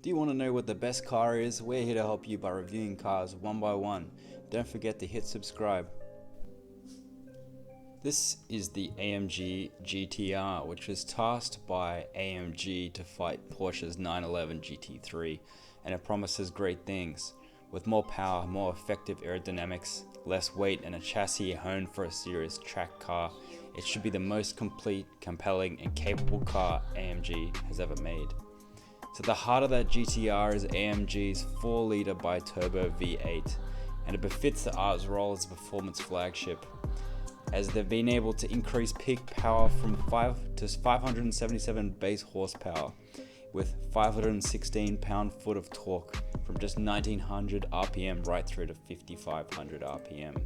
Do you want to know what the best car is? We're here to help you by reviewing cars one by one. Don't forget to hit subscribe. This is the AMG GTR, which was tasked by AMG to fight Porsche's 911 GT3, and it promises great things. With more power, more effective aerodynamics, less weight, and a chassis honed for a serious track car, it should be the most complete, compelling, and capable car AMG has ever made. So the heart of that GTR is AMG's 4-litre bi-turbo V8, and it befits the R's role as a performance flagship, as they've been able to increase peak power from 5 to 577 base horsepower with 516 pound-foot of torque from just 1900 RPM right through to 5500 RPM.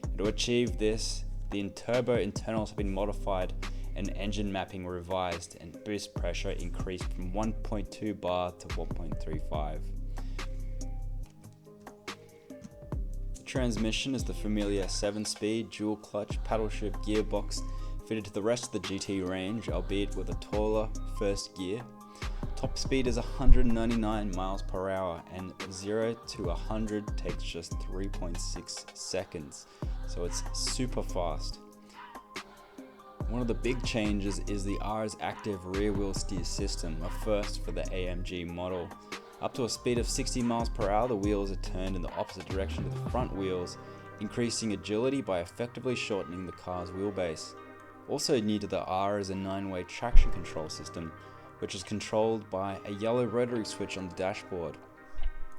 And to achieve this, the turbo internals have been modified and engine mapping revised, and boost pressure increased from 1.2 bar to 1.35. The transmission is the familiar 7-speed dual clutch paddle shift gearbox fitted to the rest of the GT range, albeit with a taller first gear. Top speed is 199 miles per hour, and 0 to 100 takes just 3.6 seconds, so it's super fast. One of the big changes is the R's active rear wheel steer system, a first for the AMG model. Up to a speed of 60 miles per hour, the wheels are turned in the opposite direction to the front wheels, increasing agility by effectively shortening the car's wheelbase. Also new to the R is a 9-way traction control system, which is controlled by a yellow rotary switch on the dashboard.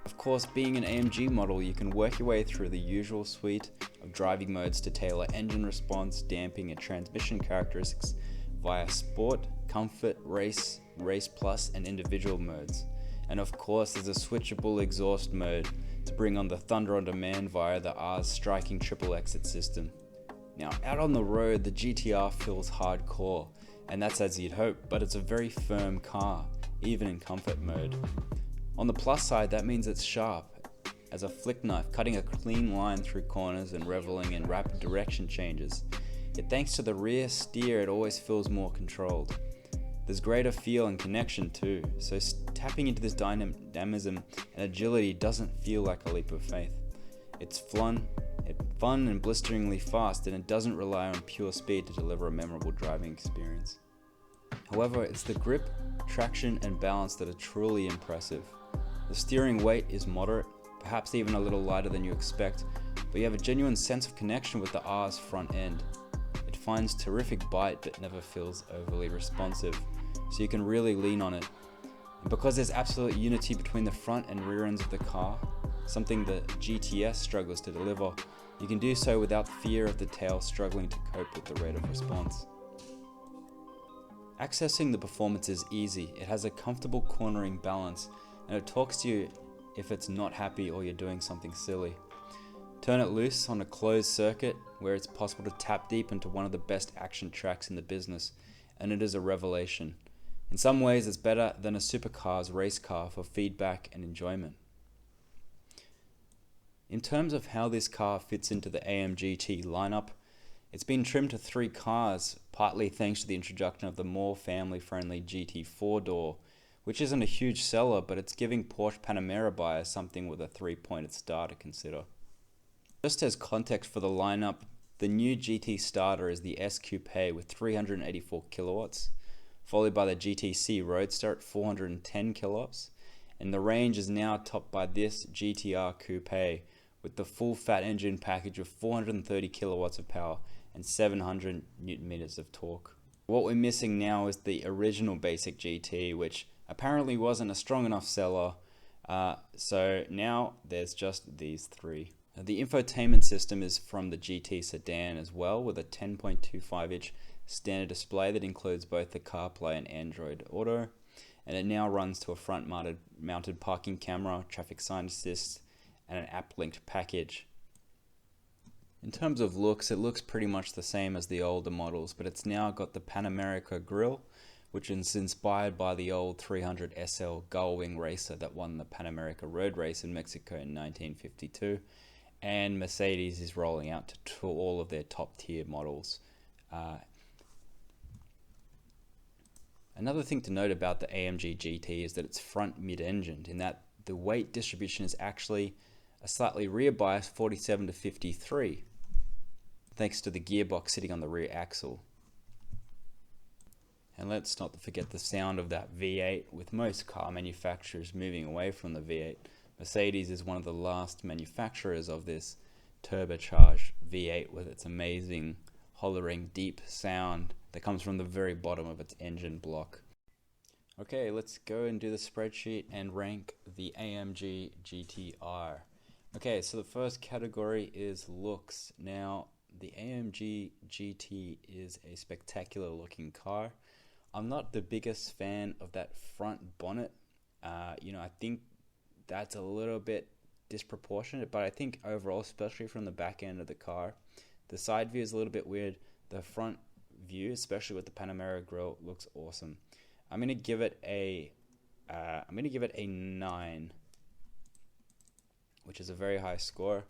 Of course, being an AMG model, you can work your way through the usual suite of driving modes to tailor engine response, damping, and transmission characteristics via Sport, Comfort, Race, Race Plus, and individual modes. And of course, there's a switchable exhaust mode to bring on the Thunder on Demand via the R's striking triple exit system. Now, out on the road, the GTR feels hardcore, and that's as you'd hope, but it's a very firm car, even in comfort mode. On the plus side, that means it's sharp as a flick knife, cutting a clean line through corners and reveling in rapid direction changes. Yet thanks to the rear steer, it always feels more controlled. There's greater feel and connection too, so tapping into this dynamism and agility doesn't feel like a leap of faith. It's fun and blisteringly fast, and it doesn't rely on pure speed to deliver a memorable driving experience. However, it's the grip, traction, and balance that are truly impressive. The steering weight is moderate, perhaps even a little lighter than you expect, but you have a genuine sense of connection with the R's front end. It finds terrific bite but never feels overly responsive, so you can really lean on it. And because there's absolute unity between the front and rear ends of the car, something the GTS struggles to deliver, you can do so without fear of the tail struggling to cope with the rate of response. Accessing the performance is easy. It has a comfortable cornering balance, and it talks to you if it's not happy or you're doing something silly. Turn it loose on a closed circuit where it's possible to tap deep into one of the best action tracks in the business, and it is a revelation. In some ways, it's better than a supercar's race car for feedback and enjoyment. In terms of how this car fits into the AMG GT lineup, it's been trimmed to 3 cars, partly thanks to the introduction of the more family-friendly GT 4-door, which isn't a huge seller, but it's giving Porsche Panamera buyers something with a 3-pointed star to consider. Just as context for the lineup, the new GT starter is the S Coupe with 384 kilowatts, followed by the GTC Roadster at 410 kilowatts, and the range is now topped by this GTR Coupe with the full fat engine package of 430 kilowatts of power and 700 newton meters of torque. What we're missing now is the original basic GT, which apparently wasn't a strong enough seller, so now there's just these 3. The infotainment system is from the GT sedan as well, with a 10.25-inch standard display that includes both the CarPlay and Android Auto, and it now runs to a front-mounted parking camera, traffic sign assist, and an app-linked package. In terms of looks, it looks pretty much the same as the older models, but it's now got the Panamerica grille, which is inspired by the old 300 SL gull-wing racer that won the Panamerica road race in Mexico in 1952, and Mercedes is rolling out to all of their top-tier models. Another thing to note about the AMG GT is that it's front mid-engined, in that the weight distribution is actually a slightly rear bias 47 to 53, thanks to the gearbox sitting on the rear axle. And let's not forget the sound of that V8. With most car manufacturers moving away from the V8, Mercedes is one of the last manufacturers of this turbocharged V8 with its amazing hollering deep sound that comes from the very bottom of its engine block. Okay, let's go and do the spreadsheet and rank the AMG GTR. Okay, so the first category is looks. Now, the AMG GT is a spectacular looking car. I'm not the biggest fan of that front bonnet. I think that's a little bit disproportionate, but I think overall, especially from the back end of the car, the side view is a little bit weird. The front view, especially with the Panamera grille, looks awesome. I'm gonna give it a 9, which is a very high score.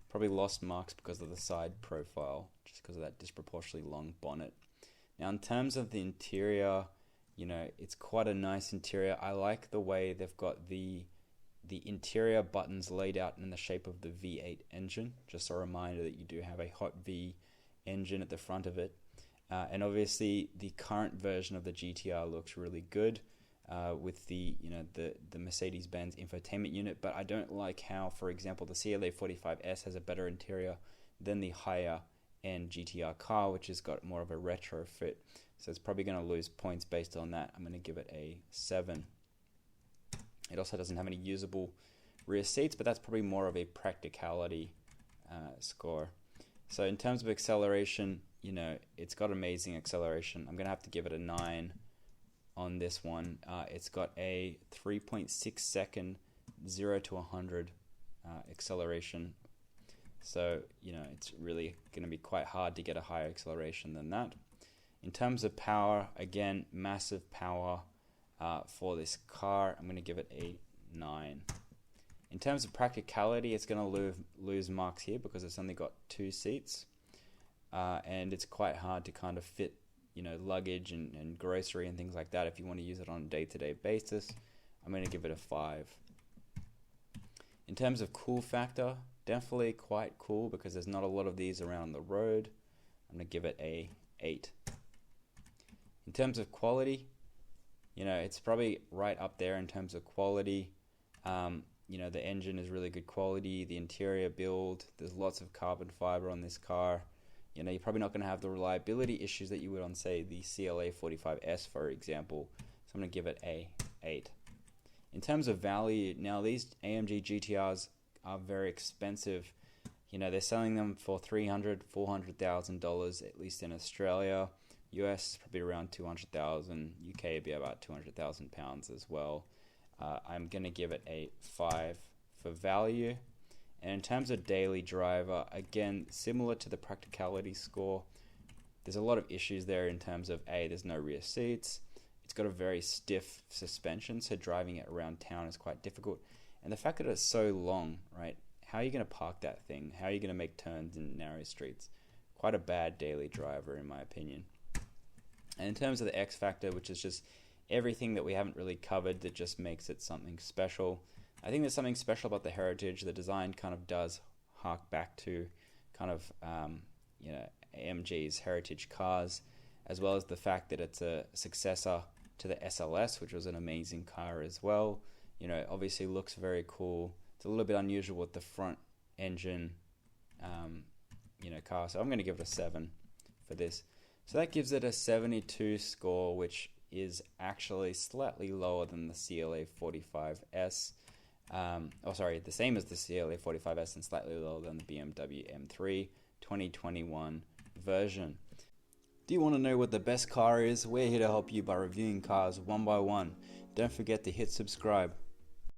Probably lost marks because of the side profile, just because of that disproportionately long bonnet. Now, in terms of the interior, it's quite a nice interior. I like the way they've got the interior buttons laid out in the shape of the V8 engine. Just a reminder that you do have a hot V engine at the front of it. And obviously, the current version of the GTR looks really good with the Mercedes-Benz infotainment unit. But I don't like how, for example, the CLA 45S has a better interior than the higher and GTR car, which has got more of a retrofit, so it's probably going to lose points based on that. I'm going to give it a 7. It also doesn't have any usable rear seats, but that's probably more of a practicality score. So in terms of acceleration, it's got amazing acceleration. I'm going to have to give it a 9 on this one. It's got a 3.6 second 0 to 100 acceleration. So, it's really going to be quite hard to get a higher acceleration than that. In terms of power, again, massive power for this car. I'm going to give it a 9. In terms of practicality, it's going to lose marks here because it's only got 2 seats. And it's quite hard to kind of fit, luggage and grocery and things like that if you want to use it on a day-to-day basis. I'm going to give it a 5. In terms of cool factor, definitely quite cool because there's not a lot of these around the road. I'm going to give it a 8. In terms of quality, it's probably right up there in terms of quality. The engine is really good quality. The interior build, there's lots of carbon fiber on this car. You're probably not going to have the reliability issues that you would on, say, the CLA 45S, for example. So I'm going to give it a 8. In terms of value, now these AMG GTRs are very expensive. They're selling them for $300,000, $400,000, at least in Australia. US probably around 200,000. UK would be about 200,000 pounds as well. I'm going to give it a 5 for value. And in terms of daily driver, again, similar to the practicality score, there's a lot of issues there in terms of there's no rear seats. It's got a very stiff suspension, so driving it around town is quite difficult. And the fact that it's so long, right? How are you going to park that thing? How are you going to make turns in narrow streets? Quite a bad daily driver, in my opinion. And in terms of the X factor, which is just everything that we haven't really covered that just makes it something special. I think there's something special about the Heritage. The design kind of does hark back to kind of AMG's Heritage cars, as well as the fact that it's a successor to the SLS, which was an amazing car as well. Obviously looks very cool. It's a little bit unusual with the front engine, car. So I'm going to give it a 7 for this. So that gives it a 72 score, which is actually slightly lower than the CLA 45S. The same as the CLA 45S and slightly lower than the BMW M3 2021 version. Do you want to know what the best car is? We're here to help you by reviewing cars one by one. Don't forget to hit subscribe.